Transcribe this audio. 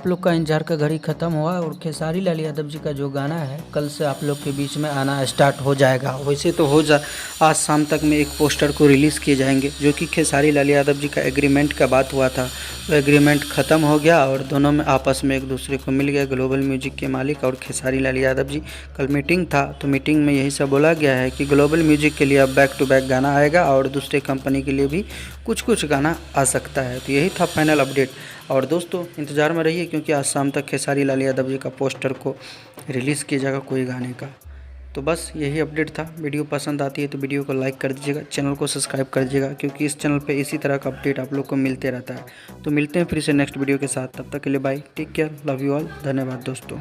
आप लोग का इंतजार का घड़ी ख़त्म हुआ और खेसारी लाल यादव जी का जो गाना है कल से आप लोग के बीच में आना स्टार्ट हो जाएगा। वैसे तो आज शाम तक में एक पोस्टर को रिलीज़ किए जाएंगे, जो कि खेसारी लाल यादव जी का एग्रीमेंट का बात हुआ था। वो एग्रीमेंट ख़त्म हो गया और दोनों में आपस में एक दूसरे को मिल गया। ग्लोबल म्यूजिक के मालिक और खेसारी लाल यादव जी, कल मीटिंग था तो मीटिंग में यही सब बोला गया है कि ग्लोबल म्यूजिक के लिए अब बैक टू बैक गाना आएगा और दूसरे कंपनी के लिए भी कुछ गाना आ सकता है। तो यही था फाइनल अपडेट। और दोस्तों इंतज़ार में रहिए, क्योंकि आज शाम तक खेसारी लाल यादव जी का पोस्टर को रिलीज़ किया जाएगा कोई गाने का। तो बस यही अपडेट था। वीडियो पसंद आती है तो वीडियो को लाइक कर दीजिएगा, चैनल को सब्सक्राइब कर दीजिएगा, क्योंकि इस चैनल पे इसी तरह का अपडेट आप लोग को मिलते रहता है। तो मिलते हैं फिर से नेक्स्ट वीडियो के साथ, तब तक के लिए bye, take care, love you all, धन्यवाद दोस्तों।